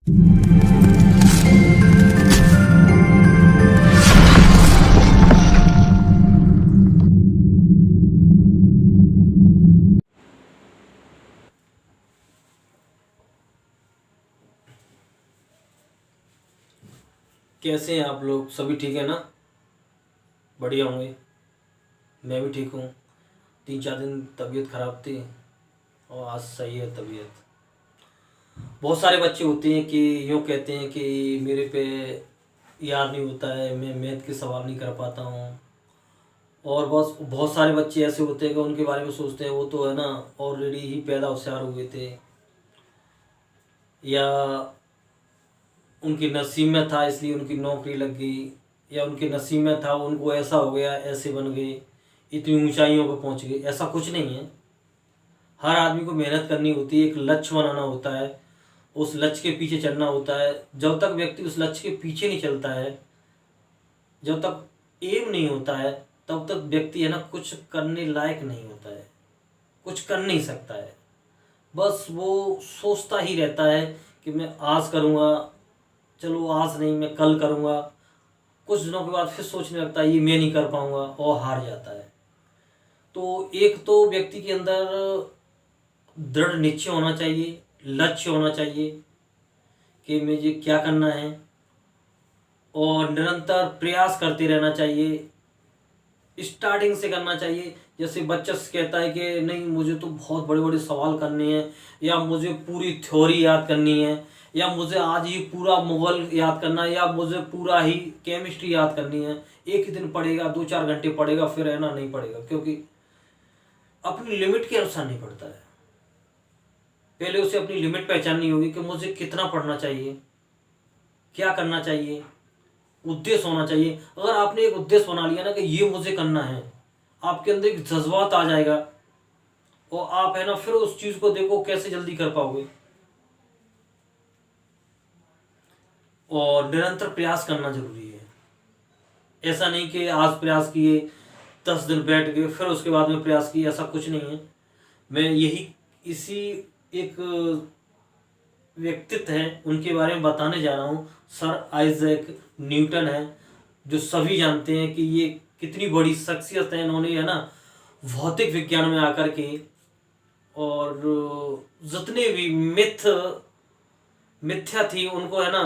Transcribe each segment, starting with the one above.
कैसे हैं आप लोग? सभी ठीक है ना? बढ़िया होंगे। मैं भी ठीक हूँ। 3-4 दिन तबीयत ख़राब थी और आज सही है तबीयत। बहुत सारे बच्चे होते हैं कि यूँ कहते हैं कि मेरे पे याद नहीं होता है, मैं मैथ के सवाल नहीं कर पाता हूँ। और बहुत बहुत सारे बच्चे ऐसे होते हैं कि उनके बारे में सोचते हैं वो तो है ना ऑलरेडी ही पैदा होशियार हुए थे, या उनके नसीब में था इसलिए उनकी नौकरी लग गई, या उनके नसीब में था उनको ऐसा हो गया, ऐसे बन गए, इतनी ऊंचाइयों पर पहुंच गए। ऐसा कुछ नहीं है। हर आदमी को मेहनत करनी होती है, एक लक्ष्य बनाना होता है, उस लक्ष्य के पीछे चलना होता है। जब तक व्यक्ति उस लक्ष्य के पीछे नहीं चलता है, जब तक एम नहीं होता है, तब तक व्यक्ति है ना कुछ करने लायक नहीं होता है, कुछ कर नहीं सकता है। बस वो सोचता ही रहता है कि मैं आज करूँगा, चलो आज नहीं मैं कल करूँगा। कुछ दिनों के बाद फिर सोचने लगता है ये मैं नहीं कर पाऊँगा और हार जाता है। तो एक तो व्यक्ति के अंदर दृढ़ निश्चय होना चाहिए, लक्ष्य होना चाहिए कि मुझे क्या करना है, और निरंतर प्रयास करते रहना चाहिए। स्टार्टिंग से करना चाहिए। जैसे बच्चा कहता है कि नहीं मुझे तो बहुत बड़े बड़े सवाल करने हैं, या मुझे पूरी थ्योरी याद करनी है, या मुझे आज ही पूरा मुगल याद करना है, या मुझे पूरा ही केमिस्ट्री याद करनी है। एक ही दिन पढ़ेगा, 2-4 घंटे पढ़ेगा, फिर है ना नहीं पढ़ेगा, क्योंकि अपनी लिमिट के अनुसार नहीं पढ़ता है। पहले उसे अपनी लिमिट पहचाननी होगी कि मुझे कितना पढ़ना चाहिए, क्या करना चाहिए, उद्देश्य होना चाहिए। अगर आपने एक उद्देश्य बना लिया ना कि ये मुझे करना है, आपके अंदर एक जज्बात आ जाएगा और आप है ना फिर उस चीज को देखो कैसे जल्दी कर पाओगे। और निरंतर प्रयास करना जरूरी है। ऐसा नहीं कि आज प्रयास किए, 10 दिन बैठ गए, फिर उसके बाद में प्रयास किए, ऐसा कुछ नहीं है। मैं यही इसी एक व्यक्तित्व है उनके बारे में बताने जा रहा हूँ। सर आइजैक न्यूटन है, जो सभी जानते हैं कि ये कितनी बड़ी शख्सियत है। इन्होंने है ना भौतिक विज्ञान में आकर के, और जितने भी मिथ्या थी उनको है ना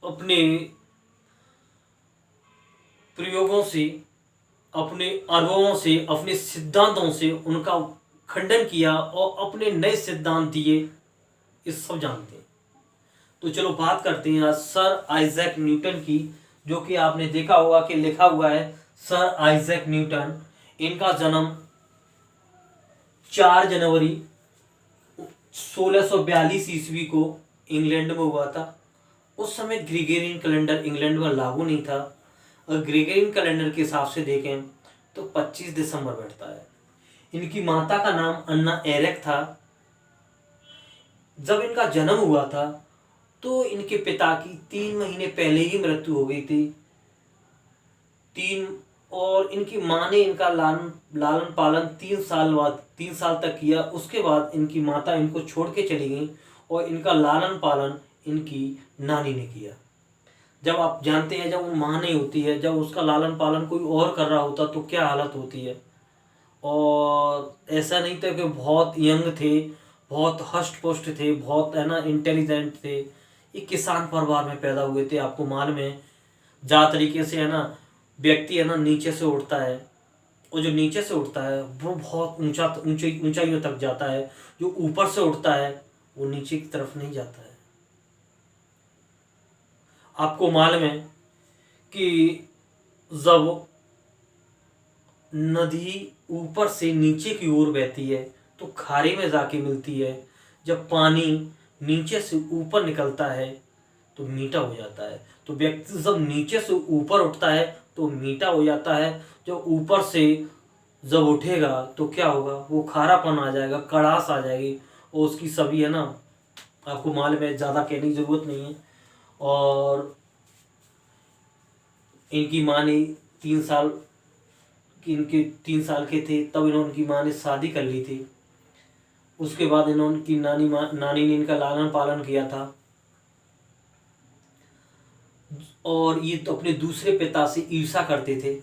अपने प्रयोगों से, अपने अनुभवों से, अपने सिद्धांतों से उनका खंडन किया और अपने नए सिद्धांत दिए। इस सब जानते हैं। तो चलो बात करते हैं आज सर आइजैक न्यूटन की, जो कि आपने देखा होगा कि लिखा हुआ है सर आइजैक न्यूटन। इनका जन्म 4 जनवरी 1642 ईस्वी को इंग्लैंड में हुआ था। उस समय ग्रेगोरियन कैलेंडर इंग्लैंड में लागू नहीं था, और ग्रेगोरियन कैलेंडर के हिसाब से देखें तो 25 दिसंबर बैठता है। इनकी माता का नाम अन्ना एरेक था। जब इनका जन्म हुआ था तो इनके पिता की 3 महीने पहले ही मृत्यु हो गई थी। और इनकी माँ ने इनका लालन पालन 3 साल तक किया। उसके बाद इनकी माता इनको छोड़ के चली गई और इनका लालन पालन इनकी नानी ने किया। जब आप जानते हैं जब वो माँ नहीं होती है, जब उसका लालन पालन कोई और कर रहा होता तो क्या हालत होती है। और ऐसा नहीं था कि बहुत यंग थे, बहुत हष्ट पुष्ट थे, बहुत है ना इंटेलिजेंट थे। ये किसान परिवार में पैदा हुए थे। आपको मालूम है जहाँ तरीके से है ना व्यक्ति है ना नीचे से उठता है, और जो नीचे से उठता है वो बहुत ऊंचाइयों तक जाता है। जो ऊपर से उठता है वो नीचे की तरफ नहीं जाता है। आपको मालूम है कि जब नदी ऊपर से नीचे की ओर बहती है तो खारे में जाके मिलती है। जब पानी नीचे से ऊपर निकलता है तो मीठा हो जाता है। तो व्यक्ति जब नीचे से ऊपर उठता है तो मीठा हो जाता है। जो ऊपर से जब उठेगा तो क्या होगा, वो खारापन आ जाएगा, कड़ास आ जाएगी, और उसकी सभी है ना आपको मालूम है, ज़्यादा कहने की ज़रूरत नहीं है। और इनकी माँ ने 3 साल इनके 3 साल के थे तब इन्होंने उनकी माँ ने शादी कर ली थी। उसके बाद इन्होंने नानी ने इनका लालन पालन किया था। और ये तो अपने दूसरे पिता से ईर्ष्या करते थे।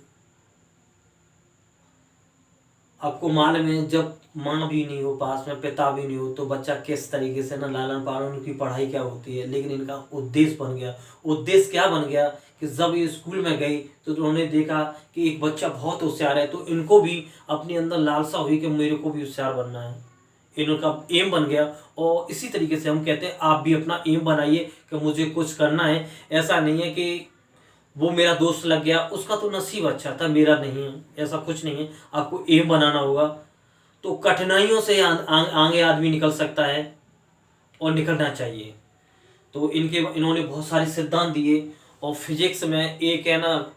आपको मालूम है, जब माँ भी नहीं हो पास में, पिता भी नहीं हो, तो बच्चा किस तरीके से ना लालन पालन, उनकी पढ़ाई क्या होती है। लेकिन इनका उद्देश्य बन गया। उद्देश्य क्या बन गया कि जब ये स्कूल में गई तो उन्होंने देखा कि एक बच्चा बहुत होशियार है, तो इनको भी अपने अंदर लालसा हुई कि मेरे को भी होशियार बनना है। इनका एम बन गया। और इसी तरीके से हम कहते हैं आप भी अपना एम बनाइए कि मुझे कुछ करना है। ऐसा नहीं है कि वो मेरा दोस्त लग गया, उसका तो नसीब अच्छा था, मेरा नहीं है, ऐसा कुछ नहीं है। आपको एम बनाना होगा। तो कठिनाइयों से आगे आदमी निकल सकता है और निकलना चाहिए। तो इन्होंने बहुत सारे सिद्धांत दिए। और फिजिक्स में एक है ना,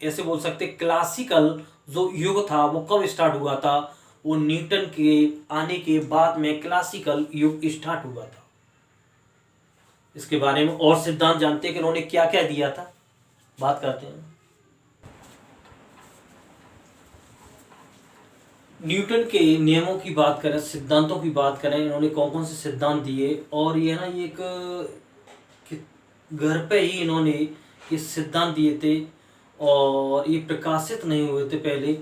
ऐसे बोल सकते क्लासिकल जो युग था वो कब स्टार्ट हुआ था, वो न्यूटन के आने के बाद में क्लासिकल युग स्टार्ट हुआ था। इसके बारे में और सिद्धांत जानते हैं कि उन्होंने क्या क्या दिया था, बात करते हैं। न्यूटन के नियमों की बात करें, सिद्धांतों की बात करें, इन्होंने कौन कौन से सिद्धांत दिए। और ये ना, ये एक घर पे ही इन्होंने ये सिद्धांत दिए थे और ये प्रकाशित नहीं हुए थे पहले।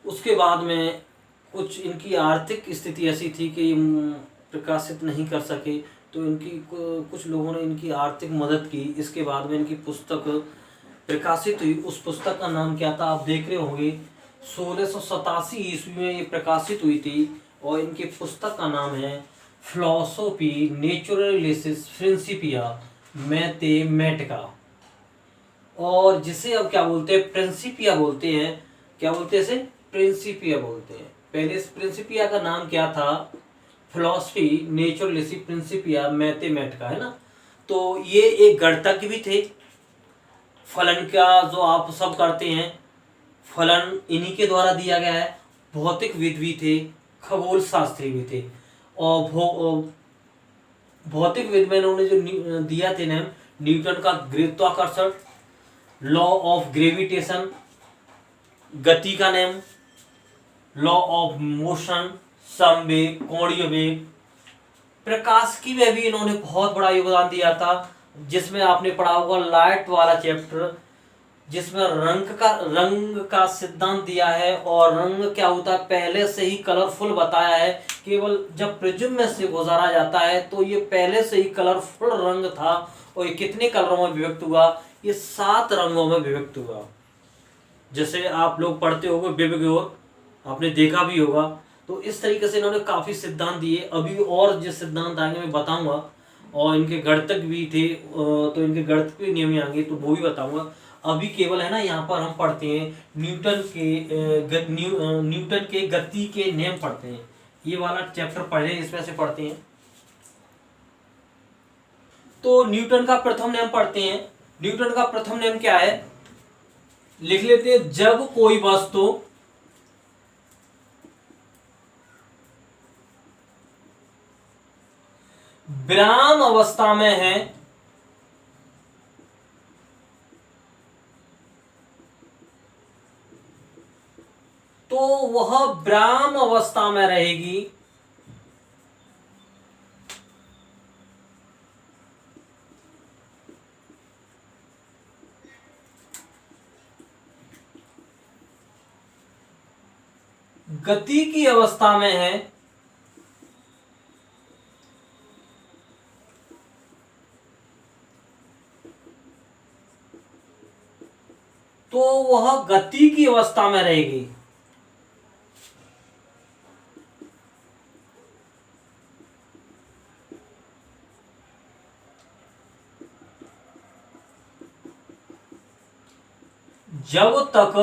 उसके बाद में कुछ इनकी आर्थिक स्थिति ऐसी थी कि ये प्रकाशित नहीं कर सके, तो इनकी कुछ लोगों ने इनकी आर्थिक मदद की। इसके बाद में इनकी पुस्तक प्रकाशित हुई। उस पुस्तक का नाम क्या था, आप देख रहे होंगे। 1687 ईस्वी में ये प्रकाशित हुई थी। और इनकी पुस्तक का नाम है फिलोसोफी नेचुरलिसिस प्रिंसिपिया मैथमेटिका। और जिसे अब क्या बोलते हैं, प्रिंसिपिया बोलते हैं। क्या बोलते हैं इसे, प्रिंसिपिया बोलते हैं। पहले इस प्रिंसिपिया का नाम क्या था, फिलोसफी नेचुरलिसिस प्रिंसिपिया मैथमेटिका, है ना। तो ये एक गणितज्ञ भी थे। फलन का जो आप सब करते हैं, फलन इन्हीं के द्वारा दिया गया है। भौतिकविद भी थे, खगोल शास्त्री भी थे। और भौतिकविद में इन्होंने जो दिया थे नाम, न्यूटन का गुरुत्वाकर्षण, लॉ ऑफ ग्रेविटेशन, गति का नियम, लॉ ऑफ मोशन, समवेग, कोणीय वेग, प्रकाश की में भी इन्होंने बहुत बड़ा योगदान दिया था। जिसमें आपने पढ़ा होगा लाइट वाला चैप्टर, जिसमें रंग का सिद्धांत दिया है। और रंग क्या होता है, पहले से ही कलरफुल बताया है। केवल जब प्रिज्म में से गुजारा जाता है तो ये पहले से ही कलरफुल रंग था। और ये कितने कलरों में विभक्त हुआ, ये 7 रंगों में विभक्त हुआ। जैसे आप लोग पढ़ते होंगे विबग्योर, आपने देखा भी होगा। तो इस तरीके से इन्होंने काफी सिद्धांत दिए। अभी और जो सिद्धांत आएंगे मैं बताऊंगा। और इनके गणितज्ञ भी थे, तो इनके गणित के नियम आएंगे तो वो भी बताऊंगा। अभी केवल है ना, यहाँ पर हम पढ़ते हैं न्यूटन के गति के नियम पढ़ते हैं। ये वाला चैप्टर पढ़े, इसमें से पढ़ते हैं। तो न्यूटन का प्रथम नियम पढ़ते हैं। न्यूटन का प्रथम नियम क्या है, लिख लेते हैं। जब कोई वस्तु विराम अवस्था में है तो वह विराम अवस्था में रहेगी। गति की अवस्था में है तो वह गति की अवस्था में रहेगी। जब तक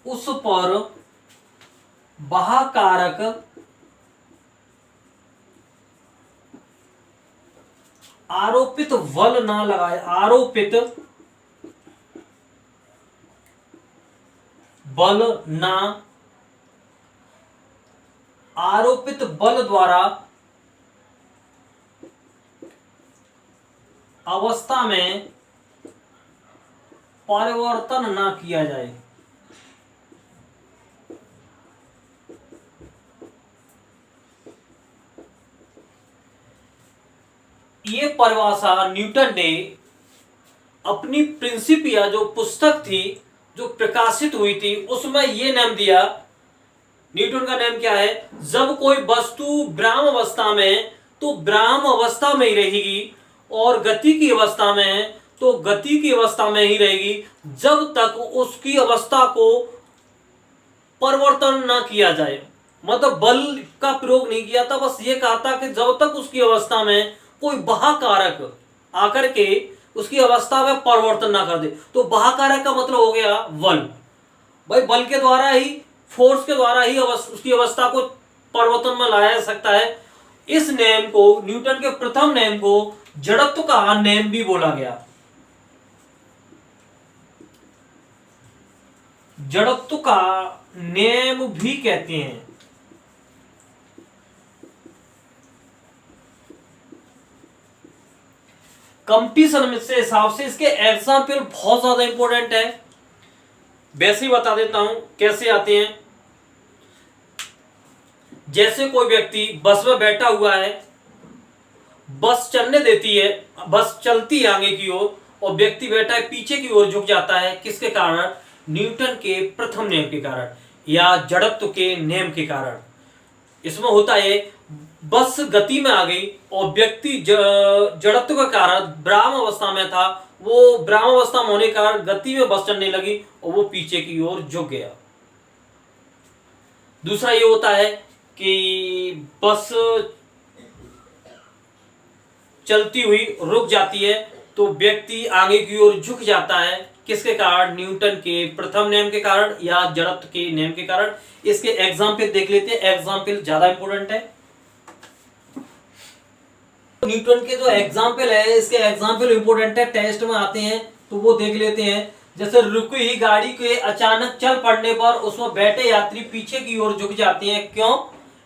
उस पर बाह्यकारक आरोपित बल ना लगाए, आरोपित बल ना, आरोपित बल द्वारा अवस्था में परिवर्तन ना किया जाए। ये परिभाषा न्यूटन ने अपनी प्रिंसिपिया जो पुस्तक थी, जो प्रकाशित हुई थी, उसमें ये नाम दिया। न्यूटन का नाम क्या है? जब कोई वस्तु ब्राह्म अवस्था में है तो ब्राह्म अवस्था में ही रहेगी, और गति की अवस्था में है तो गति की अवस्था में ही रहेगी, जब तक उसकी अवस्था को परिवर्तन ना किया जाए। मतलब बल का प्रयोग नहीं किया था, बस ये कहा था कि जब तक उसकी अवस्था में कोई बाह्य कारक आकर के उसकी अवस्था में परिवर्तन ना कर दे। तो बाह्य कारक का मतलब हो गया बल। भाई बल के द्वारा ही, फोर्स के द्वारा ही उसकी अवस्था को परिवर्तन में लाया जा सकता है। इस नियम को, न्यूटन के प्रथम नियम को जड़त्व का नियम भी बोला गया। जड़त्व का नियम भी कहते हैं। कंपटीशन से हिसाब से इसके एग्जाम्पल बहुत ज्यादा इंपॉर्टेंट है। वैसे ही बता देता हूं कैसे आते हैं। जैसे कोई व्यक्ति बस में बैठा हुआ है, बस चलने देती है, बस चलती है आगे की ओर, और व्यक्ति बैठा है पीछे की ओर झुक जाता है। किसके कारण? न्यूटन के प्रथम नियम के कारण या जड़त्व के नियम के कारण। इसमें होता है बस गति में आ गई और व्यक्ति जड़त्व के कारण ब्राह्म अवस्था में था, वो ब्राह्म अवस्था में होने के कारण गति में बस चलने लगी और वो पीछे की ओर झुक गया। दूसरा ये होता है कि बस चलती हुई रुक जाती है तो व्यक्ति आगे की ओर झुक जाता है। किसके कारण? न्यूटन के प्रथम नियम के कारण या जड़त्व के नियम के कारण। इसके एग्जाम्पल देख लेते हैं, एग्जाम्पल ज्यादा इंपॉर्टेंट है। न्यूटन के जो एग्जाम्पल है, इसके एग्जाम्पल इंपॉर्टेंट है, टेस्ट में आते हैं तो वो देख लेते हैं। जैसे रुकी ही गाड़ी के अचानक चल पड़ने पर उसमें बैठे यात्री पीछे की ओर झुक जाते हैं। क्यों?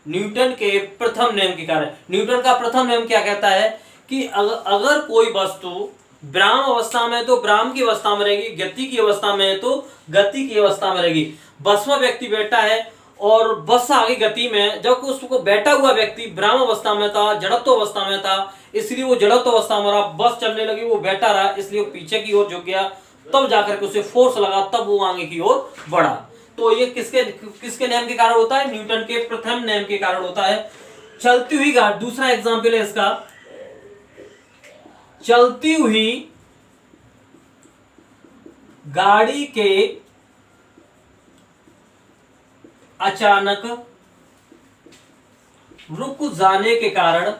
न्यूटन के प्रथम नियम के कारण। न्यूटन का प्रथम नियम क्या कहता है कि अगर कोई वस्तु ब्राह्म अवस्था में तो ब्राह्म की अवस्था में रहेगी, गति की अवस्था में है तो गति की अवस्था में रहेगी। बस में व्यक्ति बैठा है और बस आगे गति में, जब उसको बैठा हुआ व्यक्ति ब्राह्म अवस्था में था, जड़त्व अवस्था में था, इसलिए वो जड़त्व अवस्था में रहा। बस चलने लगी, वो बैठा रहा, इसलिए वो पीछे की ओर झुक गया। तब जाकर के उसे फोर्स लगा, तब वो आगे की ओर बढ़ा। तो ये किसके नियम के कारण होता है? न्यूटन के प्रथम नियम के कारण होता है। चलती हुई गाड़ी, दूसरा एग्जाम्पल है इसका, चलती हुई गाड़ी के अचानक रुक जाने के कारण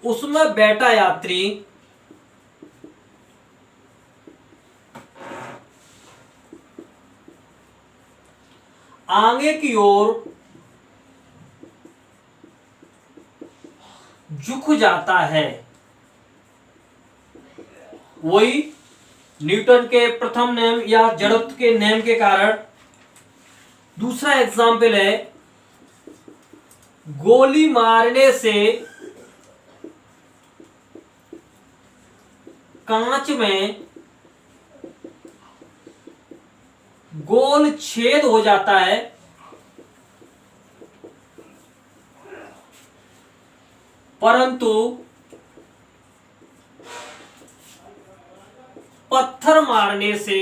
उसमें बैठा यात्री आगे की ओर झुक जाता है। वही न्यूटन के प्रथम नियम या जड़त्व के नियम के कारण। दूसरा एग्जाम्पल है, गोली मारने से कांच में गोल छेद हो जाता है, परंतु पत्थर मारने से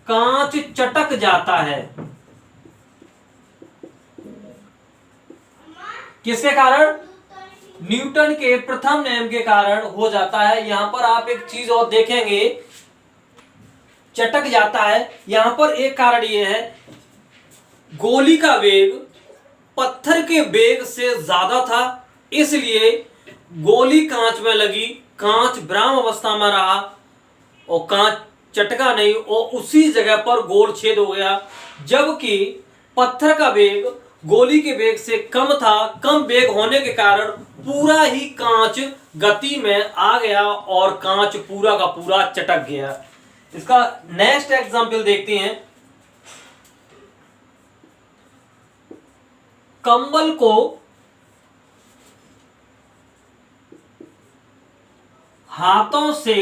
कांच चटक जाता है। किसके कारण? न्यूटन के प्रथम नियम के कारण हो जाता है। यहां पर आप एक चीज और देखेंगे, चटक जाता है। यहां पर एक कारण यह है, गोली का वेग पत्थर के वेग से ज्यादा था, इसलिए गोली कांच में लगी, कांच ब्राह्म अवस्था में रहा और कांच चटका नहीं और उसी जगह पर गोल छेद हो गया। जबकि पत्थर का वेग गोली के वेग से कम था, कम वेग होने के कारण पूरा ही कांच गति में आ गया और कांच पूरा का पूरा चटक गया। इसका नेक्स्ट एग्जांपल देखते हैं। कंबल को हाथों से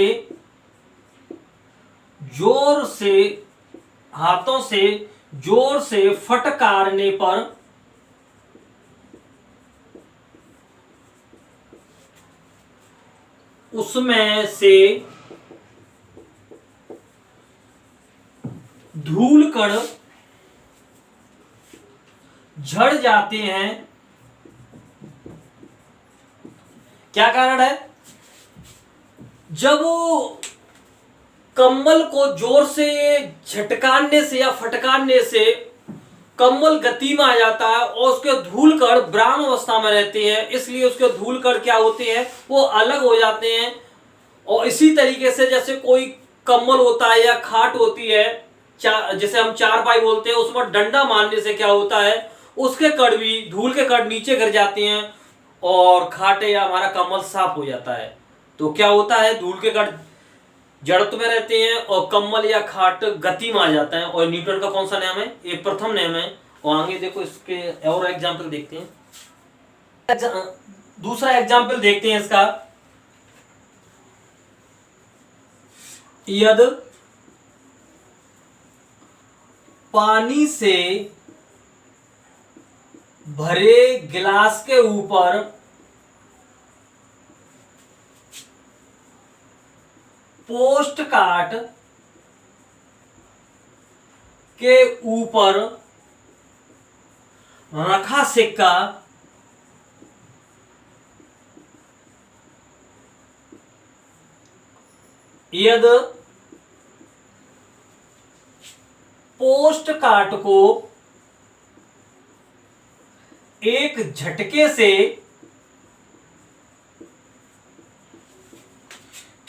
जोर से फटकारने पर उसमें से धूल कण झड़ जाते हैं। क्या कारण है? जब कंबल को जोर से झटकारने से या फटकारने से कंबल गति में आ जाता है और उसके धूल कण ब्राह्म अवस्था में रहते हैं, इसलिए उसके धूल कण क्या होते हैं, वो अलग हो जाते हैं। और इसी तरीके से जैसे कोई कंबल होता है या खाट होती है, जैसे हम चारपाई बोलते हैं, उसमें डंडा मारने से क्या होता है, उसके कण भी, धूल के कण नीचे गिर जाते हैं और खाट या हमारा कंबल साफ हो जाता है। तो क्या होता है, धूल के कण जड़त्व में रहते हैं और कंबल या खाट गति में आ जाता है। और न्यूटन का कौन सा नियम है? ये प्रथम नियम है। और आगे देखो इसके और एग्जाम्पल देखते हैं। दूसरा एग्जाम्पल देखते हैं इसका। यदि पानी से भरे गिलास के ऊपर पोस्ट कार्ड के ऊपर रखा सिक्का यदि पोस्ट कार्ड को एक झटके से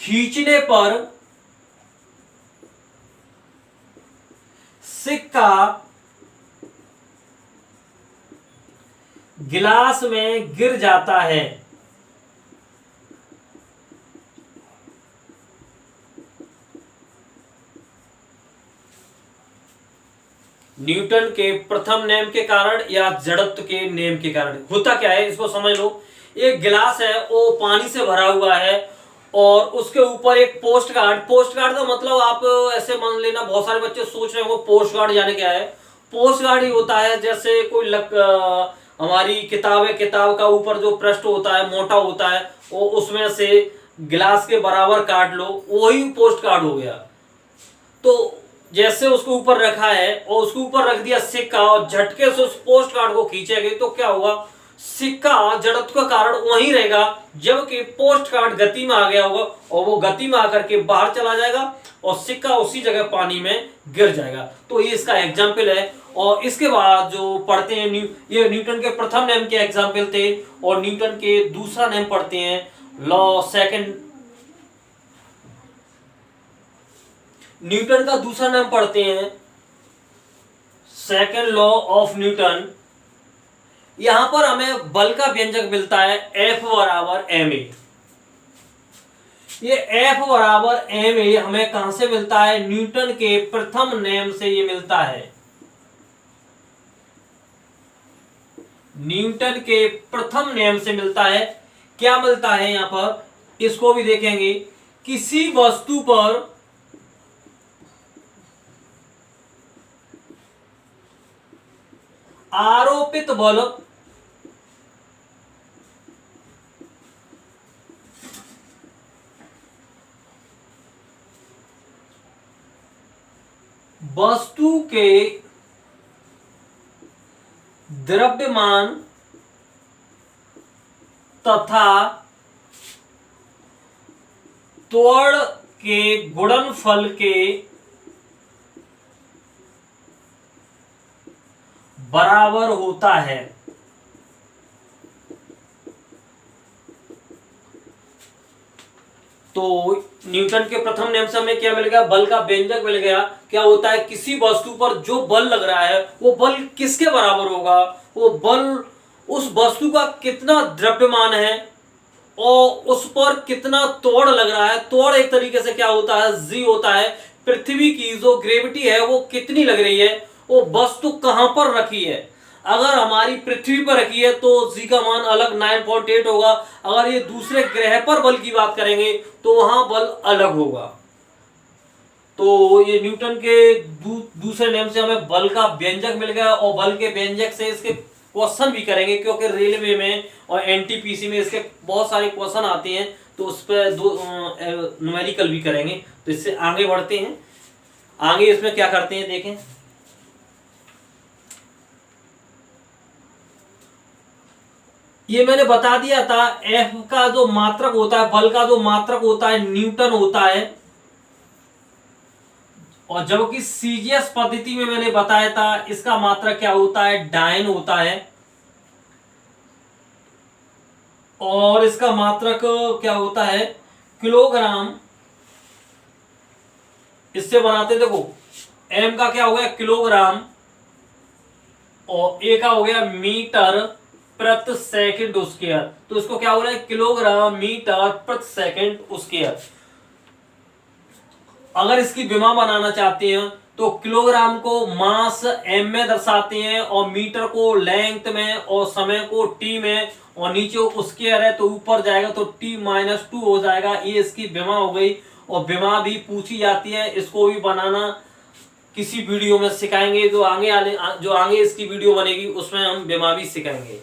खींचने पर सिक्का गिलास में गिर जाता है। न्यूटन के प्रथम नियम के कारण या जड़त्व के नियम के कारण होता क्या है, इसको समझ लो। एक गिलास है, वो पानी से भरा हुआ है और उसके ऊपर एक पोस्ट कार्ड का मतलब आप ऐसे मान लेना, बहुत सारे बच्चे सोच रहे हो पोस्ट कार्ड यानी क्या है। पोस्ट कार्ड ही होता है जैसे कोई हमारी किताब है, किताब का ऊपर जो पृष्ठ होता है मोटा होता है, वो उसमें से गिलास के बराबर काट लो, वही पोस्ट कार्ड हो गया। तो जैसे उसके ऊपर रखा है और उसके ऊपर रख दिया सिक्का और झटके से उस पोस्ट कार्ड को खींचेंगे तो क्या होगा, सिक्का जड़त्व का कारण वहीं रहेगा, जबकि पोस्ट कार्ड गति में आ गया होगा और वो गति में आकर के बाहर चला जाएगा और सिक्का उसी जगह पानी में गिर जाएगा। तो ये इसका एग्जाम्पल है। और इसके बाद जो पढ़ते हैं ये न्यूटन के प्रथम नियम के एग्जाम्पल थे। और न्यूटन के दूसरा नियम पढ़ते हैं, लॉ सेकंड। न्यूटन का दूसरा नियम पढ़ते हैं, सेकंड लॉ ऑफ न्यूटन। यहां पर हमें बल का व्यंजक मिलता है F बराबर ma। ये F बराबर ma हमें कहां से मिलता है? न्यूटन के प्रथम नियम से ये मिलता है। न्यूटन के प्रथम नियम से मिलता है। क्या मिलता है यहां पर, इसको भी देखेंगे। किसी वस्तु पर आरोपित बल वस्तु के द्रव्यमान तथा त्वरण के गुणनफल के बराबर होता है। तो न्यूटन के प्रथम नियम से हमें क्या मिल गया? बल का व्यंजक मिल गया। क्या होता है, किसी वस्तु पर जो बल लग रहा है वो बल किसके बराबर होगा? वो बल उस वस्तु का कितना द्रव्यमान है और उस पर कितना त्वरण लग रहा है। त्वरण एक तरीके से क्या होता है, जी होता है। पृथ्वी की जो ग्रेविटी है वो कितनी लग रही है, वो वस्तु कहां पर रखी है। अगर हमारी पृथ्वी पर रखी है तो जी का मान अलग 9.8 होगा। अगर ये दूसरे ग्रह पर बल की बात करेंगे तो वहां बल अलग होगा। तो ये न्यूटन के दूसरे नेम से हमें बल का व्यंजक मिल गया, और बल के व्यंजक से इसके क्वेश्चन भी करेंगे, क्योंकि रेलवे में और एनटीपीसी में इसके बहुत सारे क्वेश्चन आते हैं, तो उस पर दो न्यूमेरिकल भी करेंगे। तो इससे आगे बढ़ते हैं, आगे इसमें क्या करते हैं देखें। ये मैंने बता दिया था, एफ का जो मात्रक होता है, बल का जो मात्रक होता है न्यूटन होता है, और जबकि सीजीएस पद्धति में मैंने बताया था इसका मात्रक क्या होता है, डायन होता है, और इसका मात्रक क्या होता है, किलोग्राम। इससे बनाते देखो, एम का क्या हो गया किलोग्राम, और ए का हो गया मीटर प्रति सेकंड स्क्वायर। तो इसको क्या हो रहा है, किलोग्राम मीटर प्रति सेकंड स्क्वायर। अगर इसकी विमा बनाना चाहते हैं तो किलोग्राम को मास एम में दर्शाते हैं, और मीटर को लेंथ में, और समय को टी में, और नीचे स्क्वायर है तो ऊपर जाएगा तो t-2 हो जाएगा। ये इसकी विमा हो गई, और विमा भी पूछी जाती है, इसको भी बनाना किसी वीडियो में सिखाएंगे, जो आगे इसकी वीडियो बनेगी उसमें हम विमा भी सिखाएंगे।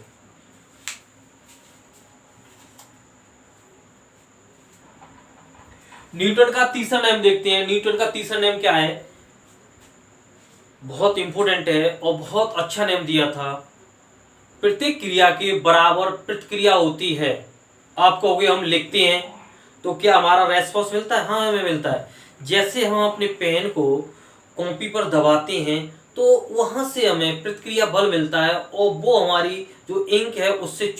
न्यूटन का तीसरा नियम देखते हैं। न्यूटन का तीसरा नियम क्या है, बहुत इंपॉर्टेंट है और बहुत अच्छा नियम दिया था। प्रत्येक क्रिया के बराबर प्रतिक्रिया होती है। आप कहोगे हम लिखते हैं तो क्या हमारा रेस्पॉन्स मिलता है? हाँ, हमें मिलता है। जैसे हम अपने पेन को कॉपी पर दबाते हैं तो वहां से हमें प्रतिक्रिया बल मिलता है, और वो हमारी जो इंक है उससे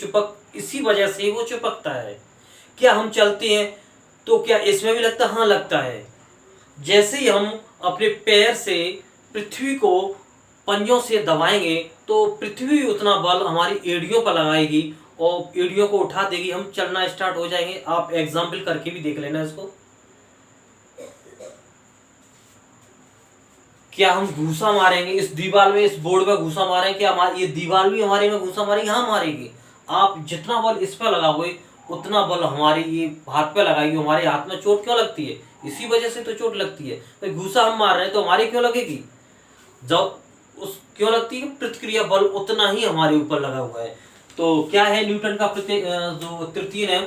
इसी वजह से वो चिपकता है। क्या हम चलते हैं तो क्या इसमें भी लगता है? हाँ, लगता है। जैसे ही हम अपने पैर से पृथ्वी को पंजों से दबाएंगे तो पृथ्वी उतना बल हमारी एड़ियों पर लगाएगी और एड़ियों को उठा देगी, हम चलना स्टार्ट हो जाएंगे। आप एग्जाम्पल करके भी देख लेना इसको। क्या हम घूसा मारेंगे इस दीवार में, इस बोर्ड पे घूसा मारेंगे, क्या हमारी ये दीवार भी हमारे में घूसा मारेगी? हाँ, मारेगी। आप जितना बल इस पर लगाओगे उतना बल हमारी ये हाथ पे लगाएगी। हमारे हाथ में चोट क्यों लगती है? इसी वजह से तो चोट लगती है। तो घूसा हम मार रहे हैं तो हमारी क्यों लगेगी? जब उस क्यों लगती है? प्रतिक्रिया बल उतना ही हमारे ऊपर लगा हुआ है। तो क्या है न्यूटन का जो तृतीय नियम,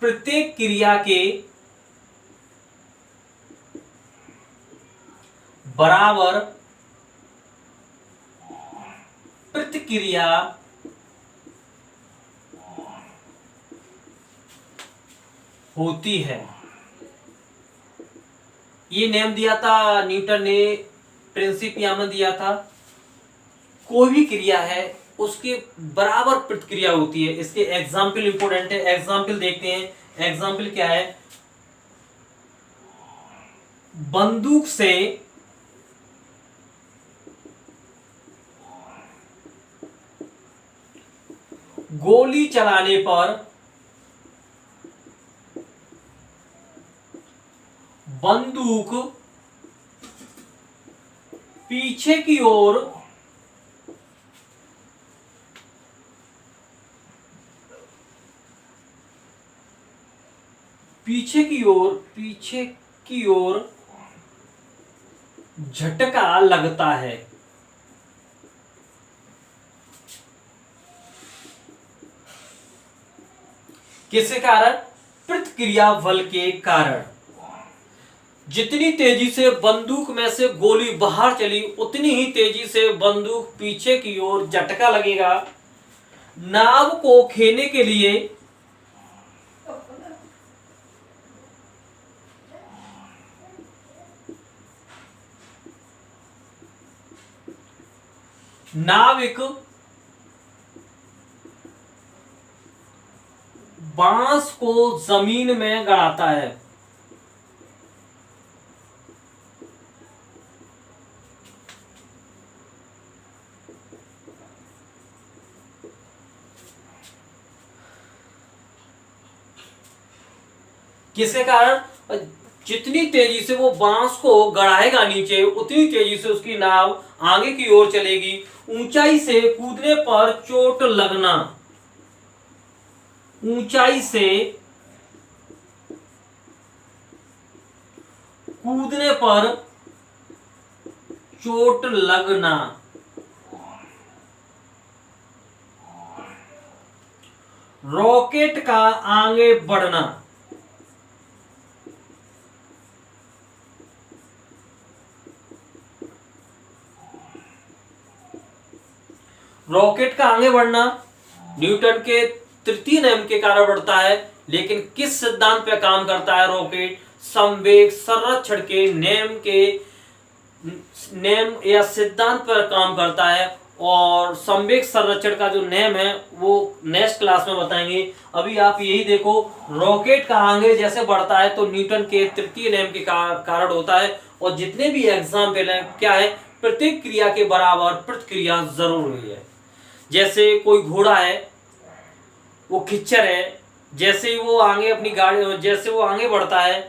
प्रत्येक क्रिया के बराबर प्रतिक्रिया होती है। ये नियम दिया था न्यूटन ने, प्रिंसिप यहां में दिया था। कोई भी क्रिया है उसके बराबर प्रतिक्रिया होती है। इसके एग्जाम्पल इंपोर्टेंट है, एग्जाम्पल देखते हैं। एग्जाम्पल क्या है? बंदूक से गोली चलाने पर बंदूक पीछे की ओर पीछे की ओर झटका लगता है। किसके कारण? प्रतिक्रिया बल के कारण। जितनी तेजी से बंदूक में से गोली बाहर चली उतनी ही तेजी से बंदूक पीछे की ओर झटका लगेगा। नाव को खेने के लिए नाविक बांस को जमीन में गड़ाता है। किसके कारण? जितनी तेजी से वो बांस को गड़ाएगा नीचे उतनी तेजी से उसकी नाव आगे की ओर चलेगी। ऊंचाई से कूदने पर चोट लगना, ऊंचाई से कूदने पर चोट लगना, रॉकेट का आगे बढ़ना, रॉकेट का आगे बढ़ना न्यूटन के तृतीय नियम के कारण बढ़ता है, लेकिन किस सिद्धांत पे काम करता है रॉकेट? संवेग संरक्षण के नियम या सिद्धांत पर काम करता है। और संवेग संरक्षण का जो नियम है वो नेक्स्ट क्लास में बताएंगे। अभी आप यही देखो, रॉकेट का आगे जैसे बढ़ता है तो न्यूटन के तृतीय नियम के कारण होता है। और जितने भी एग्जाम्पल है क्या है, प्रतिक्रिया के बराबर प्रतिक्रिया जरूर हुई है। जैसे कोई घोड़ा है, वो खच्चर है, जैसे ही वो आगे अपनी गाड़ी, जैसे वो आगे बढ़ता है,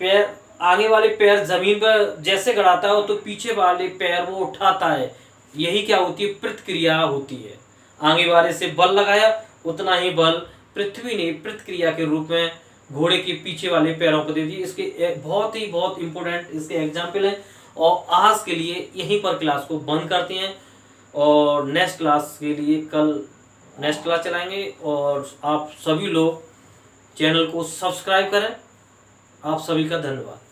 पैर आगे वाले पैर जमीन पर जैसे गड़ाता है तो पीछे वाले पैर वो उठाता है। यही क्या होती है? प्रतिक्रिया होती है। आगे वाले से बल लगाया, उतना ही बल पृथ्वी ने प्रतिक्रिया के रूप में घोड़े के पीछे वाले पैरों को दे दी। इसके बहुत इंपोर्टेंट इसके एग्जाम्पल हैं। और आज के लिए यहीं पर क्लास को बंद करते हैं और नेक्स्ट क्लास के लिए कल नेक्स्ट क्लास चलाएंगे। और आप सभी लोग चैनल को सब्सक्राइब करें। आप सभी का धन्यवाद।